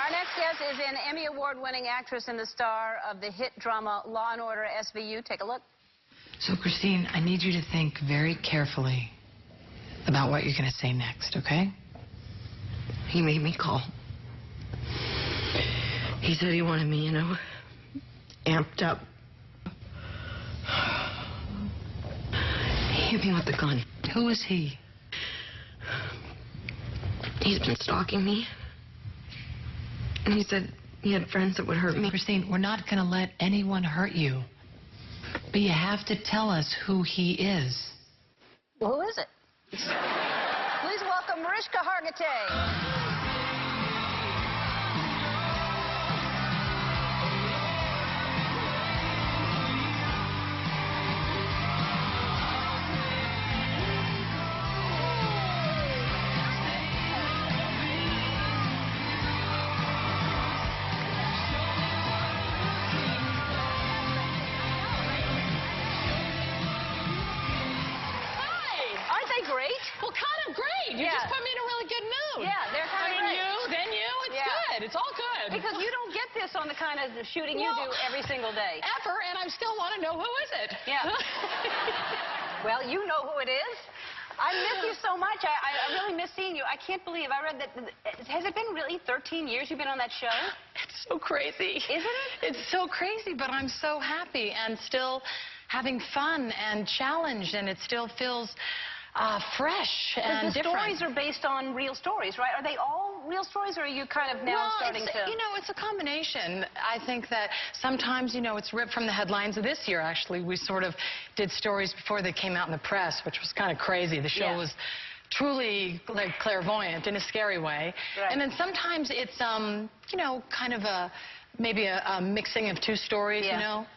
Our next guest is an Emmy Award-winning actress and the star of the hit drama Law & Order SVU. Take a look. So, Christine, I need you to think very carefully about what you're going to say next, okay? He made me call. He said he wanted me, amped up. He hit me with the gun. Who is he? He's been stalking me. And he said he had friends that would hurt me. Christine, we're not going to let anyone hurt you. But you have to tell us who he is. Well, who is it? Please welcome Mariska Hargitay. Great. Well, kind of great. You just put me in a really good mood. Yeah, they're kind of great. Then you, it's good. It's all good. Because you don't get this on the kind of shooting you do every single day. Ever, and I still want to know who is it. Yeah. Well, you know who it is. I miss you so much. I really miss seeing you. I can't believe I read that. Has it been really 13 years you've been on that show? It's so crazy. Isn't it? It's so crazy, but I'm so happy and still having fun and challenged, and it still feels fresh and the different. Stories are based on real stories, right? Are they all real stories, or are you kind of now starting to... it's a combination. I think that sometimes, it's ripped from the headlines. This year, actually, we sort of did stories before they came out in the press, which was kind of crazy. The show was truly, like, clairvoyant in a scary way. Right. And then sometimes it's, kind of maybe a mixing of two stories,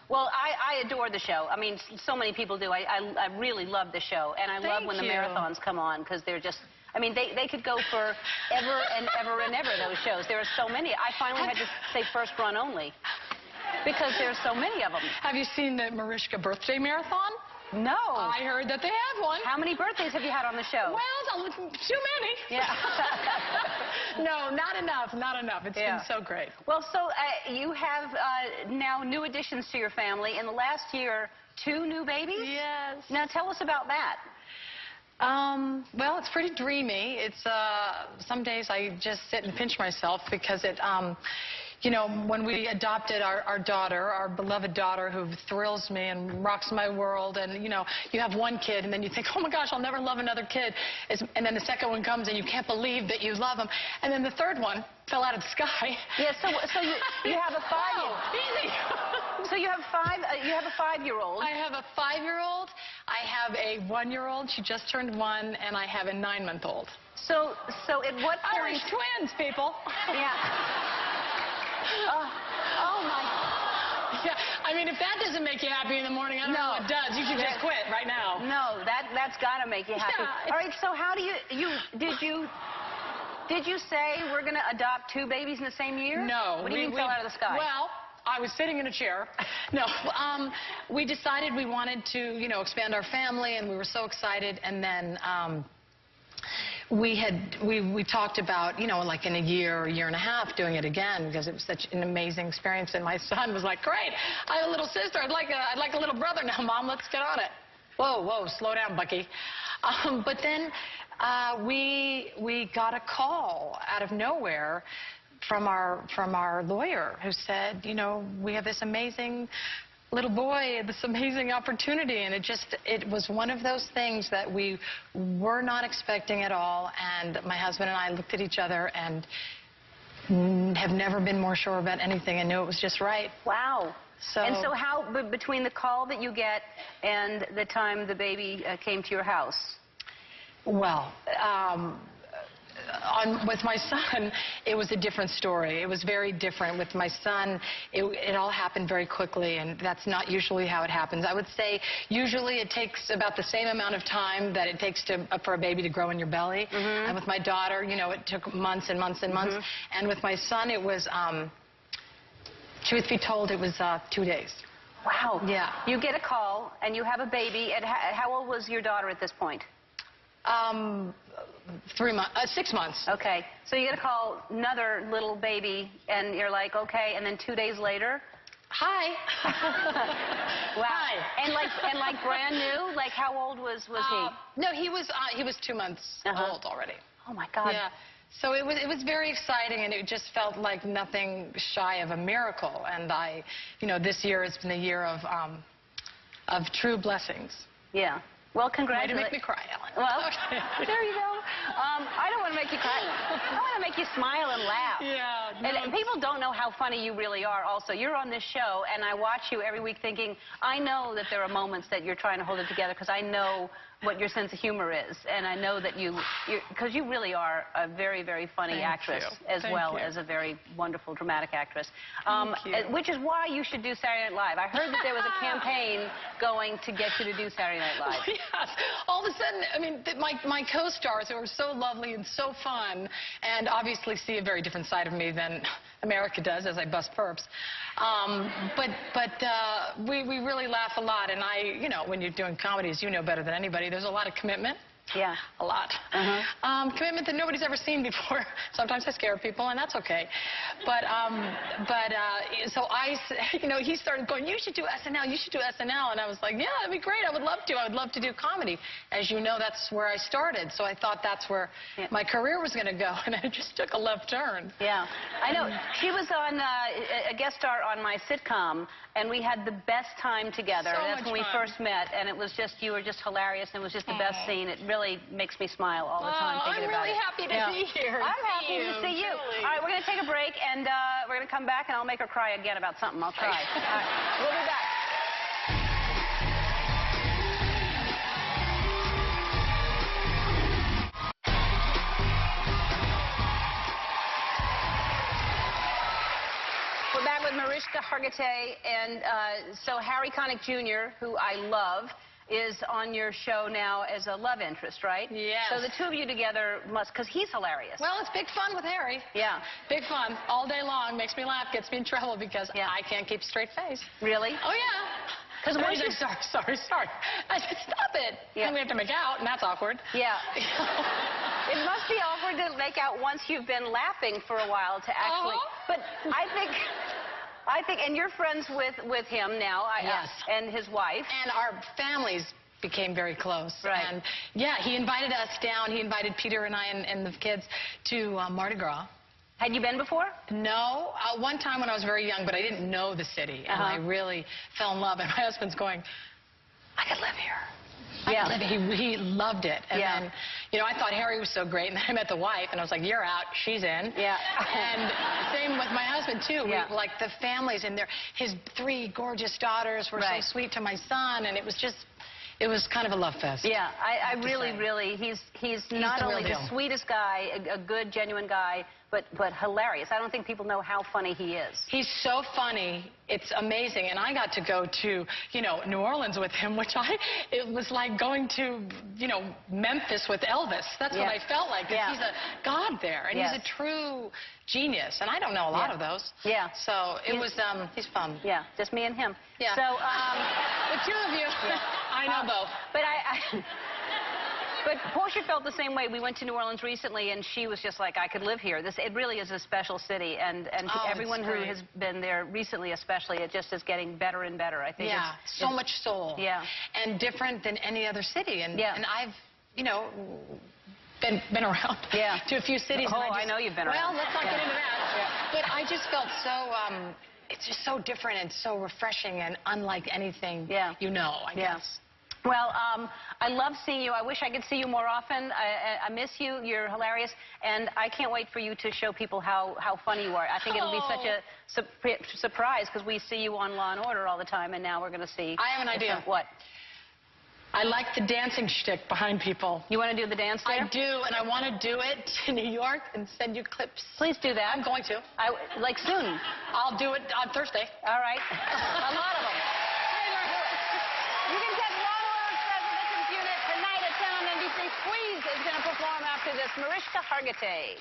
Well, I adore the show. I mean, so many people do. I really love the show. And I love when the marathons come on, because they're just... I mean, they could go for ever and ever and ever, those shows. There are so many. I finally had to say first run only, because there's so many of them. Have you seen the Mariska birthday marathon? No. I heard that they have one. How many birthdays have you had on the show? Well, too many. Yeah. No, not enough, not enough. It's been so great. Well, so you have now new additions to your family. In the last year, 2 new babies? Yes. Now, tell us about that. Well, it's pretty dreamy. It's, some days I just sit and pinch myself because it, when we adopted our daughter, our beloved daughter, who thrills me and rocks my world, and, you have one kid, and then you think, oh, my gosh, I'll never love another kid. And then the second one comes, and you can't believe that you love him. And then the third one fell out of the sky. Yeah, so you have a 5-year-old. Easy. So you have a 5-year-old. I have a 5-year-old. I have a 1-year-old. She just turned 1, and I have a 9-month-old. So at what point... Irish twins, people. Yeah. Oh, my... Yeah, I mean, if that doesn't make you happy in the morning, I don't know what does. You should just quit right now. No, that's got to make you happy. Yeah, all right, so how do did you say we're going to adopt 2 babies in the same year? No. What do you mean fell out of the sky? Well, I was sitting in a chair. No, we decided we wanted to, expand our family, and we were so excited, and then... We talked about, like in a year and a half doing it again, because it was such an amazing experience. And my son was like, great, I have a little sister. I'd like a little brother now, Mom. Let's get on it. Whoa, slow down, Bucky. But then we got a call out of nowhere from our lawyer, who said, we have this amazing little boy, this amazing opportunity, and it was one of those things that we were not expecting at all, and my husband and I looked at each other and have never been more sure about anything and knew it was just right. Wow. And so how, between the call that you get and the time the baby came to your house? Well, with my son, it was a different story. It was very different. With my son, it all happened very quickly, and that's not usually how it happens. I would say usually it takes about the same amount of time that it takes for a baby to grow in your belly. Mm-hmm. And with my daughter, it took months and months and months. Mm-hmm. And with my son, it was, truth be told, it was 2 days. Wow. Yeah. You get a call, and you have a baby. And how old was your daughter at this point? 6 months. Okay. So you get a call, another little baby, and you're like, okay, and then 2 days later? Hi. Wow. Hi. And like brand new? Like how old was he? No, he was 2 months old already. Oh my God. Yeah. So it was very exciting, and it just felt like nothing shy of a miracle. And this year has been a year of true blessings. Yeah. Well, Might congratulations. make me cry, Ellen. Well, there you go. I don't want to make you cry. I want to make you smile and laugh. Yeah. And people don't know how funny you really are also. You're on this show, and I watch you every week thinking, I know that there are moments that you're trying to hold it together because I know what your sense of humor is. And I know that because you really are a very, very funny actress as well as a very wonderful dramatic actress. Which is why you should do Saturday Night Live. I heard that there was a campaign going to get you to do Saturday Night Live. Yes. All of a sudden, I mean, my co-stars who are so lovely and so fun, and obviously see a very different side of me than America does, as I bust perps. We really laugh a lot, and when you're doing comedies, you know better than anybody, there's a lot of commitment. Yeah. A lot. Commitment that nobody's ever seen before. Sometimes I scare people, and that's okay. So he started going, you should do SNL, you should do SNL. And I was like, yeah, that'd be great. I would love to. I would love to do comedy. As you know, that's where I started. So I thought that's where my career was going to go, and I just took a left turn. Yeah. I know. She was on a guest star on my sitcom, and we had the best time together. So That's when we first met, and it was just, you were just hilarious, and it was just the best scene. It really makes me smile all the time thinking about it. I'm really happy to be here. I'm happy to see you. Truly. All right, we're going to take a break, and we're going to come back, and I'll make her cry again about something. I'll try. All right, we'll be back. We're back with Mariska Hargitay, and so Harry Connick Jr., who I love, is on your show now as a love interest, right? Yes. So the two of you together must, because he's hilarious. Well, it's big fun with Harry. Yeah. Big fun. All day long. Makes me laugh. Gets me in trouble because I can't keep a straight face. Really? Oh, yeah. Because once you... Sorry. I said, stop it. Yeah. And we have to make out, and that's awkward. Yeah. It must be awkward to make out once you've been laughing for a while to actually... But I think, and you're friends with him now. Yes. And his wife. And our families became very close. Right. And, yeah, he invited us down. He invited Peter and I and the kids to Mardi Gras. Had you been before? No. One time when I was very young, but I didn't know the city. And I really fell in love. And my husband's going, I could live here. Yeah. He loved it. And then, I thought Harry was so great. And then I met the wife, and I was like, you're out, she's in. Yeah. And same with my husband, too. Yeah. Like the families and his 3 gorgeous daughters were so sweet to my son. And it was kind of a love fest. Yeah, I really, he's not only the sweetest guy, a good, genuine guy, but hilarious. I don't think people know how funny he is. He's so funny. It's amazing. And I got to go to, New Orleans with him, it was like going to, Memphis with Elvis. That's what I felt like. Yeah. He's a god there, and he's a true genius. And I don't know a lot of those. Yeah. So it was, he's fun. Yeah, just me and him. Yeah. So, the two of you. Yeah. I know both. But Portia felt the same way. We went to New Orleans recently, and she was just like, I could live here. It really is a special city, and everyone who has been there recently especially, it just is getting better and better. I think it's so much soul. Yeah. And different than any other city. And I've, been around to a few cities. Oh, I know you've been around. Well, let's not get into that. Yeah. But I just felt so, it's just so different and so refreshing and unlike anything I guess. Well, I love seeing you. I wish I could see you more often. I miss you. You're hilarious. And I can't wait for you to show people how funny you are. I think it'll be such a surprise because we see you on Law & Order all the time, and now we're going to see... I have an idea. What? I like the dancing shtick behind people. You want to do the dance there? I do, and I want to do it in New York and send you clips. Please do that. I'm going to. Like soon. I'll do it on Thursday. All right. A lot of them. You can catch Law & Order's President's Unit tonight at 10 on NBC. Squeeze is going to perform after this. Mariska Hargitay.